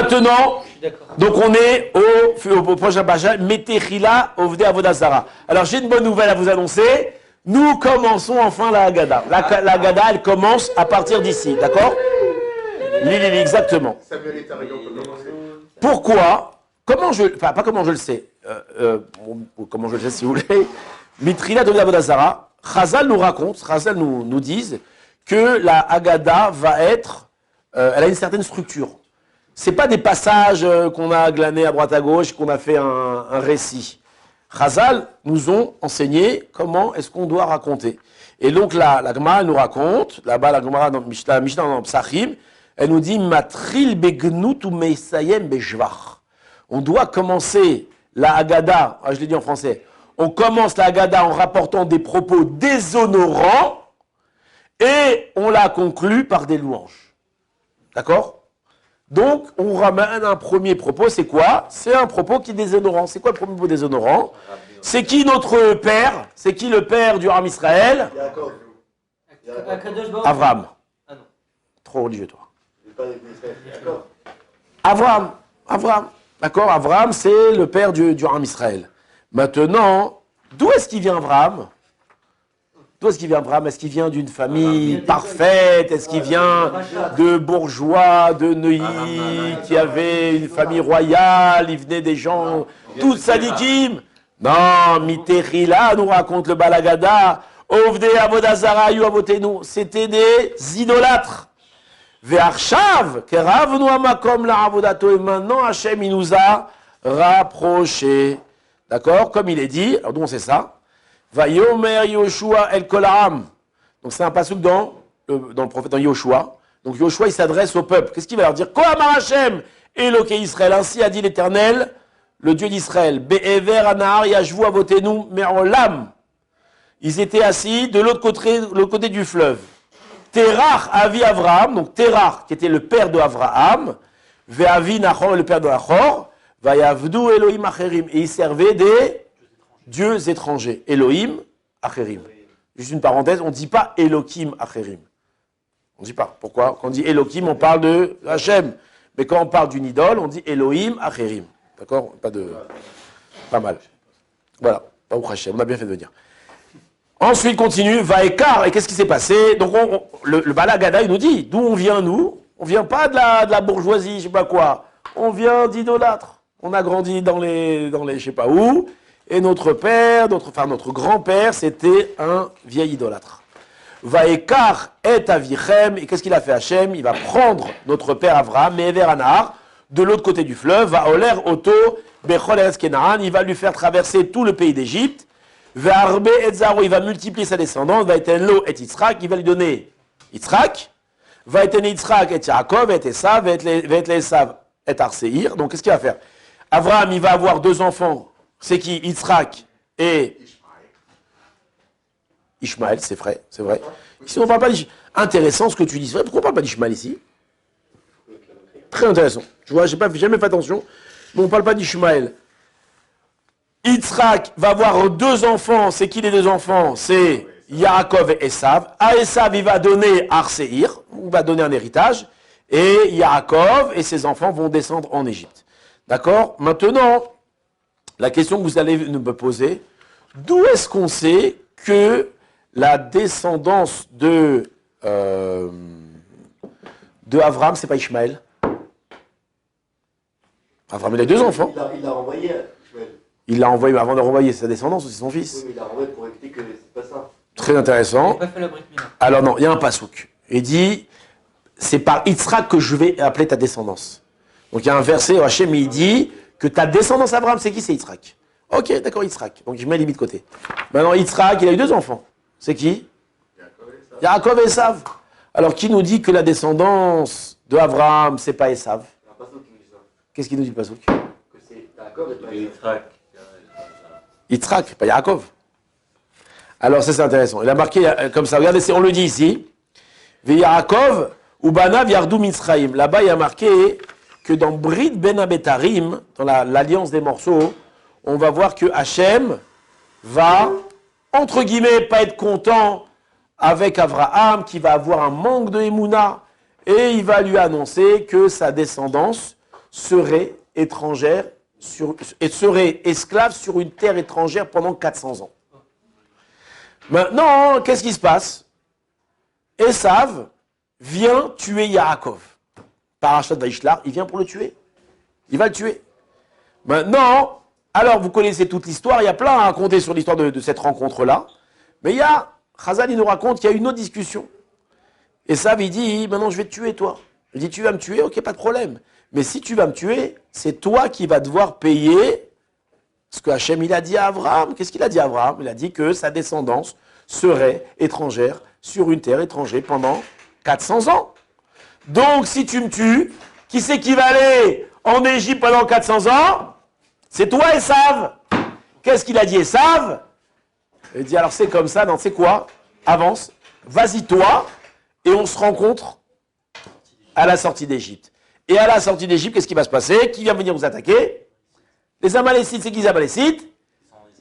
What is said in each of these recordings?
Maintenant, donc on est au prochain page, Metechila Ovde Avodazara. Alors j'ai une bonne nouvelle à vous annoncer. Nous commençons enfin la Haggadah. La Haggadah, elle commence à partir d'ici, d'accord? Lili, exactement. Pourquoi? Pas comment je le sais. Comment je le sais si vous voulez. Mitrila Ovde Avodazara. Chazal nous raconte, Chazal nous disent que la Haggadah va être, elle a une certaine structure. C'est pas des passages qu'on a glanés à droite à gauche, qu'on a fait un récit. Chazal nous ont enseigné comment est-ce qu'on doit raconter. Et donc la Gemara nous raconte, là-bas la Gemara dans Mishnah dans Psachim, elle nous dit Matril begnut ou meisayem bejvach. On doit commencer la Haggadah, je l'ai dit en français, on commence la Haggadah en rapportant des propos déshonorants et on la conclut par des louanges. D'accord? Donc, on ramène un premier propos, c'est quoi? C'est un propos qui est déshonorant. C'est quoi le propos déshonorant? C'est qui notre père? C'est qui le père du Ham Israël? Avraham. Trop religieux, toi. Avraham. D'accord? Avraham, c'est le père du Ham Israël. Maintenant, d'où est-ce qu'il vient Avraham? D'où est-ce qu'il vient Abraham? Est-ce qu'il vient d'une famille parfaite? Est-ce qu'il vient de bourgeois, de Neuilly, qui avait une famille royale? Il venait des gens, tous sadikim? Non, Mitechila nous raconte le Balagada. Ovde Avodazara yu avotenu. C'était des idolâtres. Ve'arshav, keravnu amakom la avodato. Et maintenant, Hachem, il nous a rapprochés. D'accord? Comme il est dit, alors d'où on sait ça? Vayomer Yoshua el Kolaram. Donc c'est un pasuk dans le prophète, dans Yoshua. Donc Yoshua, il s'adresse au peuple. Qu'est-ce qu'il va leur dire? Kohamar Hashem, Eloké Israël. Ainsi a dit l'Éternel, le Dieu d'Israël. Be'ever anahar yashvu avotenu me'olam. Ils étaient assis de l'autre côté du fleuve. Terach avi Avraham, donc Terach, qui était le père de Avraham, ve'avi Nachor, le père de Nachor, vayavdu Elohim acherim. Et ils servaient des dieux étrangers. Elohim, Acherim. Juste une parenthèse, on ne dit pas Elohim, Acherim. On ne dit pas. Pourquoi? Quand on dit Elohim, on parle de Hachem. Mais quand on parle d'une idole, on dit Elohim, Acherim. D'accord? Pas mal. Voilà. Baruch Hachem, on a bien fait de venir. Ensuite, continue, Vaekar. Et qu'est-ce qui s'est passé? Donc, le Balagada, il nous dit, d'où on vient, nous? On ne vient pas de la bourgeoisie, je ne sais pas quoi. On vient d'idolâtres. On a grandi dans les je ne sais pas où. Et notre père, notre grand-père, c'était un vieil idolâtre. Vaekar et avichem. Et qu'est-ce qu'il a fait Hachem? Il va prendre notre père Avraham, Me'ever Anahar, de l'autre côté du fleuve, va oler Oto, Bechol Eretz Kenaan, il va lui faire traverser tout le pays d'Égypte. Ve'arbe et Zaro, il va multiplier sa descendance. Va etenlo et Yitzhak, il va lui donner Yitzhak. Va eten Yitzhak et Yaakov, et Esav, et Esav, et Arseir. Donc qu'est-ce qu'il va faire? Avraham, il va avoir deux enfants. C'est qui? Yitzhak et Ishmaël, c'est vrai, c'est vrai. Ici, on ne parle pas d'Ishmaël. Intéressant ce que tu dis. C'est vrai, pourquoi on ne parle pas d'Ishmaël ici? Très intéressant. Tu vois, je n'ai jamais fait attention, mais on ne parle pas d'Ishmaël. Yitzhak va avoir deux enfants. C'est qui les deux enfants? C'est Yaakov et Esav. À Esav, il va donner Arseir, il va donner un héritage, et Yaakov et ses enfants vont descendre en Égypte. D'accord? Maintenant, la question que vous allez me poser, d'où est-ce qu'on sait que la descendance de Avraham, c'est pas Ishmaël? Avraham, il a deux enfants. Il l'a renvoyé, Ishmaël. Il l'a envoyé avant de renvoyer sa descendance, c'est son fils. Oui, mais il l'a renvoyé pour éviter que c'est pas ça. Très intéressant. Alors non, il y a un pasouk. Il dit, c'est par Yitzhak que je vais appeler ta descendance. Donc il y a un verset, Hachem, il dit que ta descendance Abraham, c'est qui? C'est Yitzhak. Ok, d'accord, Yitzhak. Donc je mets les de côté. Maintenant, Yitzhak, il a eu deux enfants. C'est qui? Yaakov et Esav. Alors qui nous dit que la descendance de Abraham, c'est pas Esav? Qu'est-ce qu'il nous dit le pasouk? Que c'est Yaakov et pas Yitzhak. Yitzhak, pas Yaakov. Alors ça c'est intéressant. Il a marqué comme ça. Regardez, on le dit ici. Yaakov ou Banav Yardu Mitzrayim. Là-bas, il y a marqué que dans Brit Ben Abetarim, dans l'alliance des morceaux, on va voir que Hachem va, entre guillemets, pas être content avec Avraham, qui va avoir un manque de Emouna, et il va lui annoncer que sa descendance serait étrangère et serait esclave sur une terre étrangère pendant 400 ans. Maintenant, qu'est-ce qui se passe? Esav vient tuer Yaakov. Parashat Vaishlar, il vient pour le tuer. Il va le tuer. Maintenant, alors vous connaissez toute l'histoire, il y a plein à raconter sur l'histoire de cette rencontre-là. Mais il y a, Chazal, il nous raconte qu'il y a une autre discussion. Esav, il dit, maintenant je vais te tuer toi. Il dit, tu vas me tuer, ok, pas de problème. Mais si tu vas me tuer, c'est toi qui vas devoir payer ce que Hachem il a dit à Abraham. Qu'est-ce qu'il a dit à Abraham? Il a dit que sa descendance serait étrangère sur une terre étrangère pendant 400 ans. Donc si tu me tues, qui c'est qui va aller en Égypte pendant 400 ans? C'est toi, Esav. Qu'est-ce qu'il a dit, Esav? Il dit, alors c'est comme ça, non, c'est quoi? Avance, vas-y toi, et on se rencontre à la sortie d'Égypte. Et à la sortie d'Égypte, qu'est-ce qui va se passer? Qui va venir vous attaquer? Les Amalécites, c'est qui les Amalécites?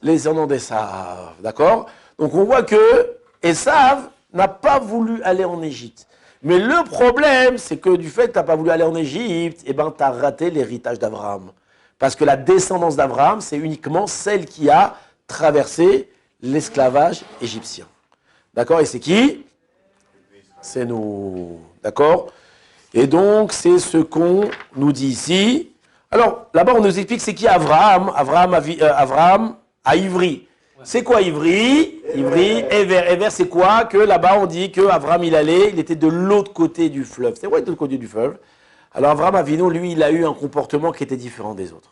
Les descendants d'Esav, d'accord? Donc on voit que Esav n'a pas voulu aller en Égypte. Mais le problème, c'est que du fait que tu n'as pas voulu aller en Égypte, eh ben, tu as raté l'héritage d'Abraham. Parce que la descendance d'Abraham, c'est uniquement celle qui a traversé l'esclavage égyptien. D'accord? Et c'est qui? C'est nous. D'accord? Et donc, c'est ce qu'on nous dit ici. Alors, là-bas, on nous explique c'est qui Abraham? Abraham à Ivry. C'est quoi Ivry? Ivry, Ever. Ever, c'est quoi? Que là-bas, on dit que Abraham, il était de l'autre côté du fleuve. C'est vrai, de l'autre côté du fleuve. Alors, Abraham Avinu, lui, il a eu un comportement qui était différent des autres.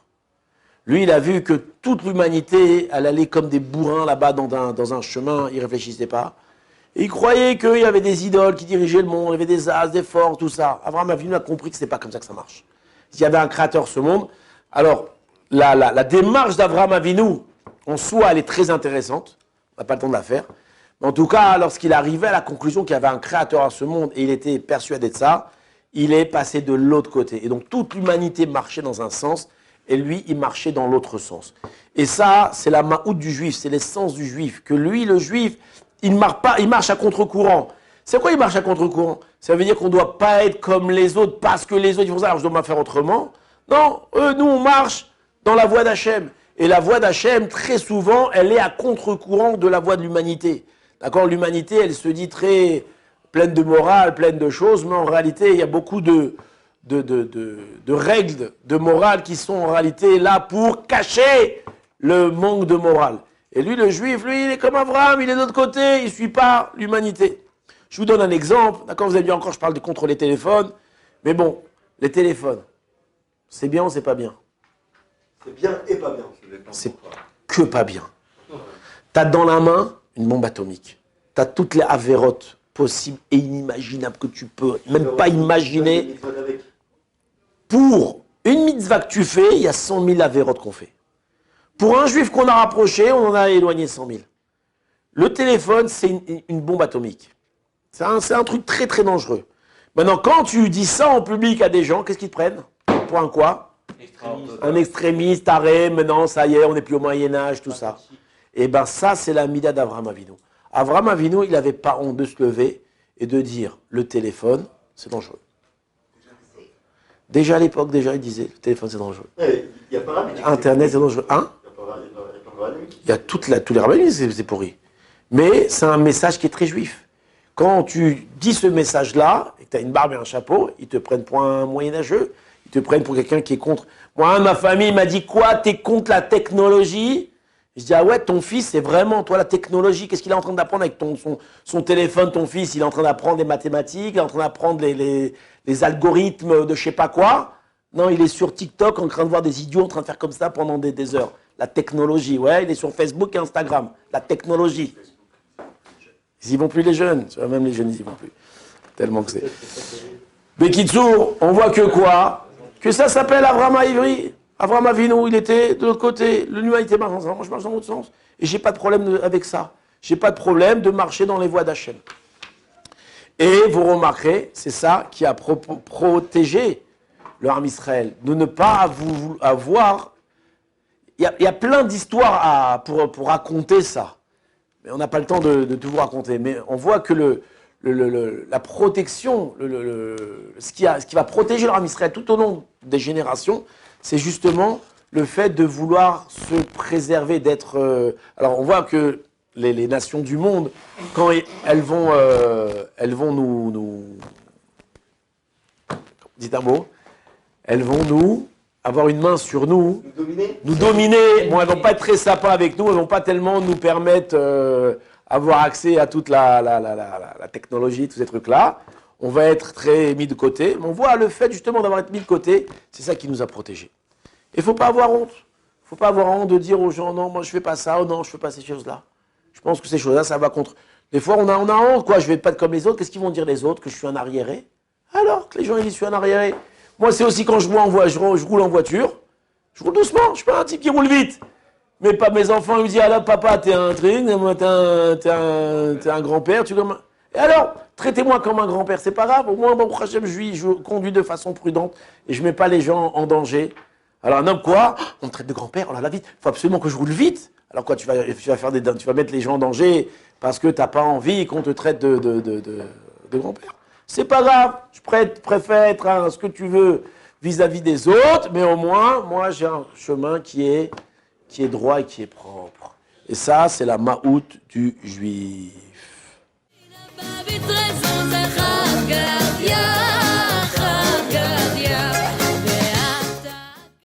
Lui, il a vu que toute l'humanité, elle allait comme des bourrins là-bas dans un chemin, il ne réfléchissait pas. Et il croyait qu'il y avait des idoles qui dirigeaient le monde, il y avait des as, des forts, tout ça. Abraham Avinu a compris que ce n'est pas comme ça que ça marche. S'il y avait un créateur ce monde, alors la démarche d'Abraham Avinu, en soi, elle est très intéressante. On n'a pas le temps de la faire. Mais en tout cas, lorsqu'il arrivait à la conclusion qu'il y avait un créateur à ce monde et il était persuadé de ça, il est passé de l'autre côté. Et donc toute l'humanité marchait dans un sens et lui, il marchait dans l'autre sens. Et ça, c'est la maout du juif, c'est l'essence du juif. Que lui, le juif, il marche à contre-courant. C'est quoi il marche à contre-courant? Ça veut dire qu'on ne doit pas être comme les autres parce que les autres ils font ça, alors je dois m'en faire autrement. Non, nous on marche dans la voie d'Hachem. Et la voie d'Hachem, très souvent, elle est à contre-courant de la voie de l'humanité. D'accord? L'humanité, elle se dit très pleine de morale, pleine de choses, mais en réalité, il y a beaucoup de règles de morale qui sont en réalité là pour cacher le manque de morale. Et lui, le juif, lui, il est comme Abraham, il est de l'autre côté, il ne suit pas l'humanité. Je vous donne un exemple, d'accord, vous avez dit encore, je parle contre les téléphones, mais bon, les téléphones, c'est bien ou c'est pas bien? C'est bien et pas bien. C'est que pas bien. Tu as dans la main une bombe atomique. Tu as toutes les avérotes possibles et inimaginables que tu peux même pas imaginer. Pour une mitzvah que tu fais, il y a 100 000 avérotes qu'on fait. Pour un juif qu'on a rapproché, on en a éloigné 100 000. Le téléphone, c'est une bombe atomique. C'est un truc très très dangereux. Maintenant, quand tu dis ça en public à des gens, qu'est-ce qu'ils te prennent? Pour un quoi? Un extrémiste, taré, maintenant ça y est, on n'est plus au Moyen-Âge, tout ça. Et bien ça, c'est la mida d'Avraham Avinu. Avraham Avinu, il n'avait pas honte de se lever et de dire le téléphone, c'est dangereux. Déjà à l'époque, il disait le téléphone, c'est dangereux. Internet, c'est dangereux. Hein? Il y a tous les rabbins, c'est pourri. Mais c'est un message qui est très juif. Quand tu dis ce message-là, et que tu as une barbe et un chapeau, ils te prennent pour un moyenâgeux, ils te prennent pour quelqu'un qui est contre. Moi, ma famille m'a dit quoi? T'es contre la technologie? Je dis, ah ouais, ton fils, c'est vraiment, toi, la technologie, qu'est-ce qu'il est en train d'apprendre avec son téléphone, ton fils? Il est en train d'apprendre des mathématiques, il est en train d'apprendre les algorithmes de je sais pas quoi. Non, il est sur TikTok en train de voir des idiots en train de faire comme ça pendant des heures. La technologie, ouais, il est sur Facebook et Instagram. La technologie. Ils y vont plus les jeunes, même les jeunes, ils y vont plus. Tellement que c'est. Bekitsour, on voit que quoi? Que ça s'appelle Avraham Ivry. Avraham Avinu, il était de l'autre côté. L'humanité marche ensemble, moi je marche dans l'autre sens. Et j'ai pas de problème avec ça. J'ai pas de problème de marcher dans les voies d'Hachem. Et vous remarquerez, c'est ça qui a protégé le Ham Israël, de ne pas avoir. Il y a plein d'histoires pour raconter ça. Mais on n'a pas le temps de tout vous raconter. Mais on voit que la protection, ce qui va protéger le Ham Israël tout au long des générations, c'est justement le fait de vouloir se préserver, d'être... alors on voit que les nations du monde, quand elles vont nous... Dites un mot. Elles vont nous avoir une main sur nous. Nous dominer. Bon, elles vont pas être très sympas avec nous, elles vont pas tellement nous permettre avoir accès à toute la technologie, tous ces trucs-là. On va être très mis de côté. Mais on voit le fait justement d'avoir été mis de côté, c'est ça qui nous a protégés. Et il ne faut pas avoir honte. Il ne faut pas avoir honte de dire aux gens, non, moi je ne fais pas ça, ou non, je ne fais pas ces choses-là. Je pense que ces choses-là, ça va contre... Des fois, on a honte, quoi. Je ne vais pas être comme les autres. Qu'est-ce qu'ils vont dire les autres? Que je suis un arriéré? Alors que les gens, ils disent, je suis un arriéré. Moi, c'est aussi quand je roule en voiture. Je roule doucement. Je ne suis pas un type qui roule vite. Mais pas mes enfants, ils me disent, ah là, papa, t'es un truc, t'es un grand-père. Et alors, traitez-moi comme un grand-père. C'est pas grave. Au moins, bon, je conduis de façon prudente et je ne mets pas les gens en danger. Alors, un homme, quoi? On me traite de grand-père. Oh là là, vite. Il faut absolument que je roule vite. Alors quoi, tu vas mettre les gens en danger parce que tu n'as pas envie qu'on te traite de grand-père. C'est pas grave, je préfère être ce que tu veux vis-à-vis des autres, mais au moins, moi, j'ai un chemin qui est droit et qui est propre. Et ça, c'est la maout du juif.